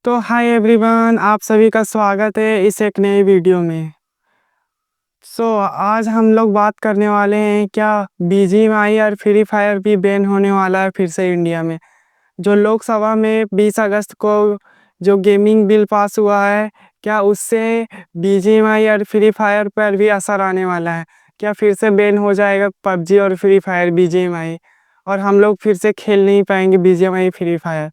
तो hi everyone, आप सभी का स्वागत है इस एक नई वीडियो में। आज हम लोग बात करने वाले हैं क्या बीजीएमआई और फ्री फायर भी बैन होने वाला है फिर से इंडिया में। जो लोकसभा में 20 अगस्त को जो गेमिंग बिल पास हुआ है, क्या उससे बीजीएमआई और फ्री फायर पर भी असर आने वाला है? क्या फिर से बैन हो जाएगा पबजी और फ्री फायर बीजीएमआई, और हम लोग फिर से खेल नहीं पाएंगे बीजीएमआई फ्री फायर?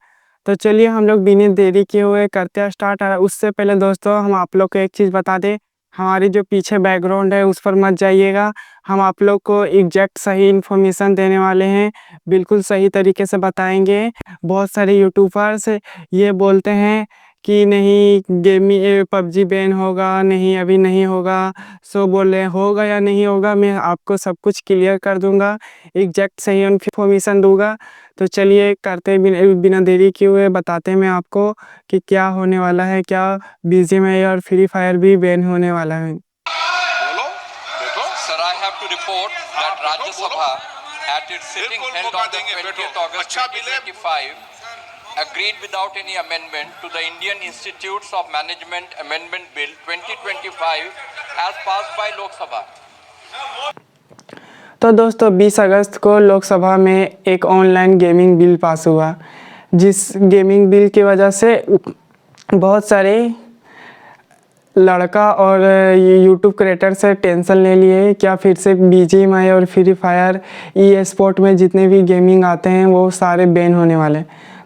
तो चलिए हम लोग बिना देरी किए हुए करते हैं स्टार्ट। उससे पहले दोस्तों, हम आप लोग को एक चीज़ बता दें, हमारी जो पीछे बैकग्राउंड है उस पर मत जाइएगा। हम आप लोग को एग्जैक्ट सही इन्फॉर्मेशन देने वाले हैं, बिल्कुल सही तरीके से बताएंगे। बहुत सारे यूट्यूबर्स ये बोलते हैं कि नहीं गेमिंग पबजी बैन होगा, नहीं अभी नहीं होगा। बोल रहे होगा या नहीं होगा, मैं आपको सब कुछ क्लियर कर दूंगा, एग्जैक्ट सही इन्फॉर्मेशन दूंगा। तो चलिए करते बिना देरी किए हुए बताते हैं मैं आपको कि क्या होने वाला है, क्या बीजीएमआई और फ्री फायर भी बैन होने वाला है। बोलो देखो sir, I have to report that Rajya Sabha at its sitting held on the 20th August 2025 agreed without any amendment to the Indian Institutes of Management Amendment Bill 2025 as passed by Lok Sabha। तो दोस्तों 20 अगस्त को लोकसभा में एक online gaming bill pass हुआ, जिस gaming bill की वजह से बहुत सारे लड़का और यूट्यूब क्रिएटर से टेंशन ले लिए क्या फिर से बीजीएमआई और फ्री फायर ई स्पोर्ट में जितने भी गेमिंग आते हैं वो सारे बैन होने वाले।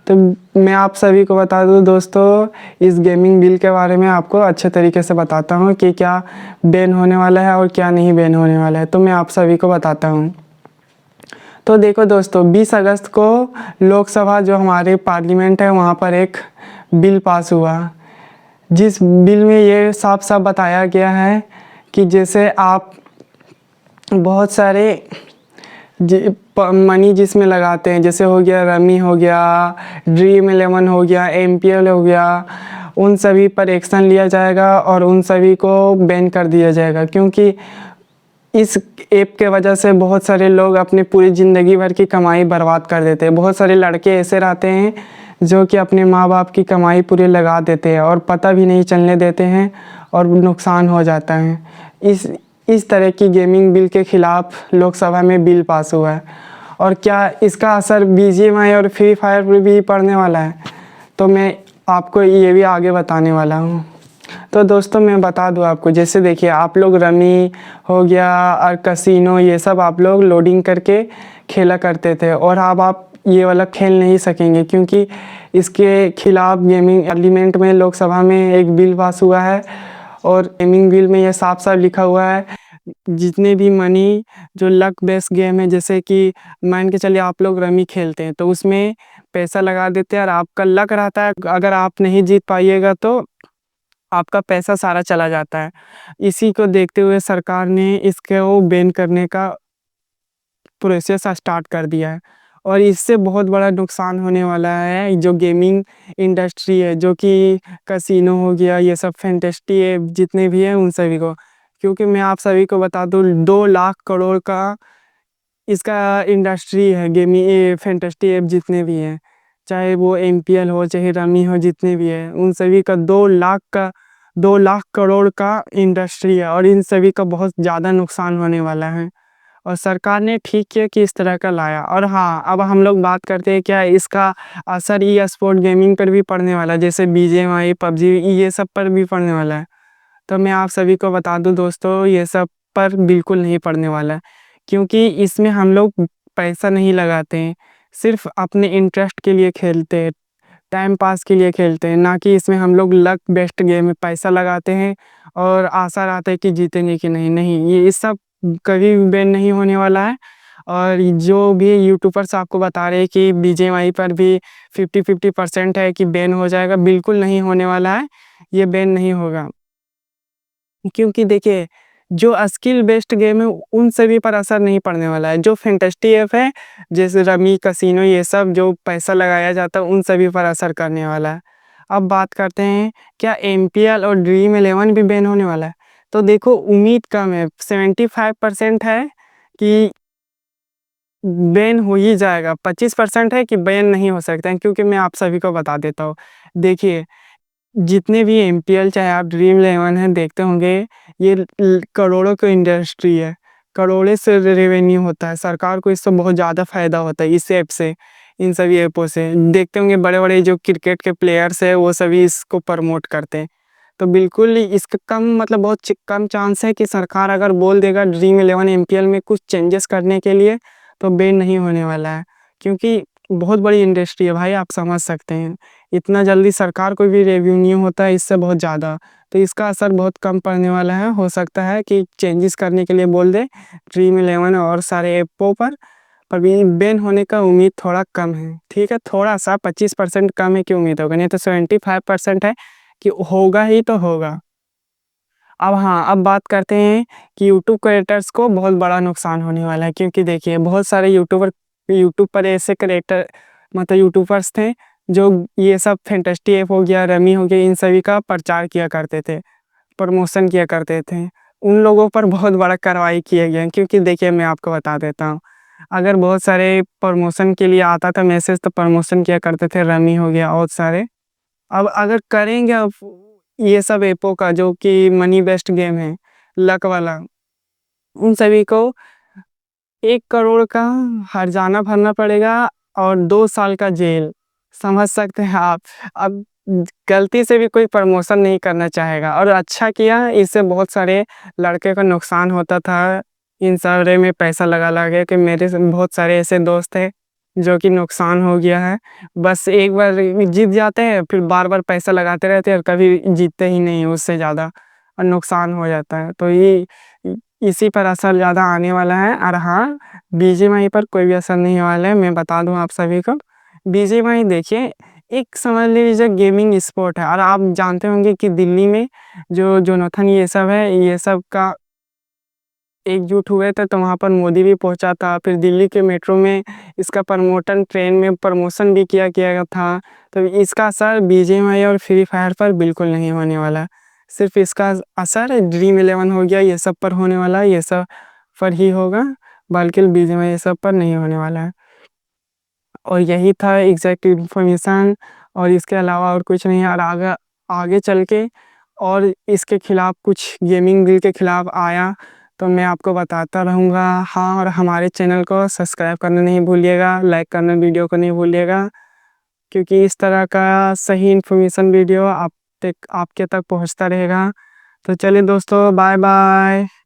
तो मैं आप सभी को बता दूं दोस्तों, इस गेमिंग बिल के बारे में आपको अच्छे तरीके से बताता हूं कि क्या बैन होने वाला है और क्या नहीं बैन होने वाला है। तो मैं आप सभी को बताता हूं। तो देखो दोस्तों, 20 अगस्त को लोकसभा जो हमारे पार्लियामेंट है वहाँ पर एक बिल पास हुआ, जिस बिल में ये साफ साफ बताया गया है कि जैसे आप बहुत सारे मनी जिसमें लगाते हैं, जैसे हो गया रमी हो गया, ड्रीम 11 हो गया, एमपीएल हो गया, उन सभी पर एक्शन लिया जाएगा और उन सभी को बैन कर दिया जाएगा। क्योंकि इस ऐप के वजह से बहुत सारे लोग अपनी पूरी ज़िंदगी भर की कमाई बर्बाद कर देते हैं। बहुत सारे लड़के ऐसे रहते हैं जो कि अपने माँ बाप की कमाई पूरी लगा देते हैं और पता भी नहीं चलने देते हैं और नुकसान हो जाता है। इस तरह की गेमिंग बिल के ख़िलाफ़ लोकसभा में बिल पास हुआ है। और क्या इसका असर बीजीएमआई और फ्री फायर पर भी पड़ने वाला है, तो मैं आपको ये भी आगे बताने वाला हूँ। तो दोस्तों मैं बता दूं आपको, जैसे देखिए आप लोग रमी हो गया और कसिनो ये सब आप लोग लोडिंग करके खेला करते थे, और अब आप ये वाला खेल नहीं सकेंगे क्योंकि इसके खिलाफ गेमिंग पार्लियामेंट में लोकसभा में एक बिल पास हुआ है। और गेमिंग बिल में ये साफ साफ लिखा हुआ है, जितने भी मनी जो लक बेस्ड गेम है, जैसे कि मान के चलिए आप लोग रमी खेलते हैं तो उसमें पैसा लगा देते हैं और आपका लक रहता है, अगर आप नहीं जीत पाइएगा तो आपका पैसा सारा चला जाता है। इसी को देखते हुए सरकार ने इसको बैन करने का प्रोसेस स्टार्ट कर दिया है, और इससे बहुत बड़ा नुकसान होने वाला है जो गेमिंग इंडस्ट्री है, जो कि कसिनो हो गया, ये सब फैंटेस्टी है जितने भी हैं उन सभी को। क्योंकि मैं आप सभी को बता दूं 2 लाख करोड़ का इसका इंडस्ट्री है, गेमिंग फैंटेस्टी ऐप जितने भी हैं, चाहे वो एमपीएल हो चाहे रमी हो, जितने भी हैं उन सभी का 2 लाख करोड़ का इंडस्ट्री है, और इन सभी का बहुत ज़्यादा नुकसान होने वाला है। और सरकार ने ठीक किया कि इस तरह का लाया। और हाँ, अब हम लोग बात करते हैं क्या इसका असर ई स्पोर्ट गेमिंग पर भी पड़ने वाला है, जैसे बीजीएमआई पबजी ये सब पर भी पड़ने वाला है। तो मैं आप सभी को बता दूं दोस्तों, ये सब पर बिल्कुल नहीं पड़ने वाला है, क्योंकि इसमें हम लोग पैसा नहीं लगाते हैं, सिर्फ अपने इंटरेस्ट के लिए खेलते हैं, टाइम पास के लिए खेलते हैं, ना कि इसमें हम लोग लक बेस्ट गेम में पैसा लगाते हैं और आशा रहता है कि जीतेंगे कि नहीं। नहीं, ये इस सब कभी भी बैन नहीं होने वाला है। और जो भी यूट्यूबर्स आपको बता रहे हैं कि बीजीएमआई पर भी 50-50% है कि बैन हो जाएगा, बिल्कुल नहीं होने वाला है, ये बैन नहीं होगा। क्योंकि देखिए जो स्किल बेस्ड गेम है उन सभी पर असर नहीं पड़ने वाला है। जो फैंटेस्टी ऐप है जैसे रमी कसिनो ये सब जो पैसा लगाया जाता है उन सभी पर असर करने वाला है। अब बात करते हैं क्या एमपीएल और ड्रीम 11 भी बैन होने वाला है। तो देखो उम्मीद कम है, 75% है कि बैन हो ही जाएगा, 25% है कि बैन नहीं हो सकता है। क्योंकि मैं आप सभी को बता देता हूँ, देखिए जितने भी एमपीएल चाहे आप ड्रीम इलेवन है देखते होंगे, ये करोड़ों की इंडस्ट्री है, करोड़ों से रेवेन्यू होता है, सरकार को इससे बहुत ज़्यादा फायदा होता है इस ऐप से, इन सभी ऐपों से। देखते होंगे बड़े बड़े जो क्रिकेट के प्लेयर्स है वो सभी इसको प्रमोट करते हैं। तो बिल्कुल इसका कम मतलब बहुत कम चांस है कि सरकार अगर बोल देगा ड्रीम इलेवन एमपीएल में कुछ चेंजेस करने के लिए तो बैन नहीं होने वाला है, क्योंकि बहुत बड़ी इंडस्ट्री है भाई, आप समझ सकते हैं। इतना जल्दी सरकार को भी रेवेन्यू होता है इससे बहुत ज़्यादा, तो इसका असर बहुत कम पड़ने वाला है। हो सकता है कि चेंजेस करने के लिए बोल दे ड्रीम इलेवन और सारे ऐपों पर भी बैन होने का उम्मीद थोड़ा कम है। ठीक है, थोड़ा सा 25% कम है कि उम्मीद होगा, नहीं तो 75% है कि होगा ही तो होगा। अब हाँ, अब बात करते हैं कि यूट्यूब क्रिएटर्स को बहुत बड़ा नुकसान होने वाला है, क्योंकि देखिए बहुत सारे यूट्यूब पर ऐसे क्रिएटर मतलब यूट्यूबर्स थे जो ये सब फैंटेस्टी ऐप हो गया, रमी हो गया, इन सभी का प्रचार किया करते थे, प्रमोशन किया करते थे। उन लोगों पर बहुत बड़ा कार्रवाई किया गया, क्योंकि देखिए मैं आपको बता देता हूँ, अगर बहुत सारे प्रमोशन के लिए आता था मैसेज तो प्रमोशन किया करते थे, रमी हो गया और सारे। अब अगर करेंगे अब ये सब ऐपों का जो कि मनी बेस्ड गेम है, लक वाला, उन सभी को 1 करोड़ का हर्जाना भरना पड़ेगा और 2 साल का जेल, समझ सकते हैं आप। अब गलती से भी कोई प्रमोशन नहीं करना चाहेगा, और अच्छा किया, इससे बहुत सारे लड़के का नुकसान होता था। इन सारे में पैसा लगा लगा के मेरे बहुत सारे ऐसे दोस्त हैं जो कि नुकसान हो गया है। बस एक बार जीत जाते हैं फिर बार बार पैसा लगाते रहते हैं और कभी जीतते ही नहीं, उससे ज़्यादा और नुकसान हो जाता है। तो ये इसी पर असर ज़्यादा आने वाला है। और हाँ, बीजीएमआई पर कोई भी असर नहीं वाला है, मैं बता दूं आप सभी को। बीजीएमआई देखिए एक समझ लीजिए गेमिंग स्पोर्ट है, और आप जानते होंगे कि दिल्ली में जो जोनाथन ये सब है, ये सब का एकजुट हुए थे तो वहाँ पर मोदी भी पहुँचा था। फिर दिल्ली के मेट्रो में इसका प्रमोशन, ट्रेन में प्रमोशन भी किया गया था। तो इसका असर बीजीएमआई और फ्री फायर पर बिल्कुल नहीं होने वाला, सिर्फ इसका असर ड्रीम इलेवन हो गया ये सब पर होने वाला है, ये सब पर ही होगा, बल्कि बीजीएमआई ये सब पर नहीं होने वाला है। और यही था एग्जैक्ट इन्फॉर्मेशन, और इसके अलावा और कुछ नहीं है। और आगे आगे चल के और इसके खिलाफ कुछ गेमिंग बिल के खिलाफ आया तो मैं आपको बताता रहूँगा। हाँ, और हमारे चैनल को सब्सक्राइब करना नहीं भूलिएगा, लाइक करना वीडियो को नहीं भूलिएगा, क्योंकि इस तरह का सही इन्फॉर्मेशन वीडियो आप तक आपके तक पहुँचता रहेगा। तो चलिए दोस्तों, बाय बाय।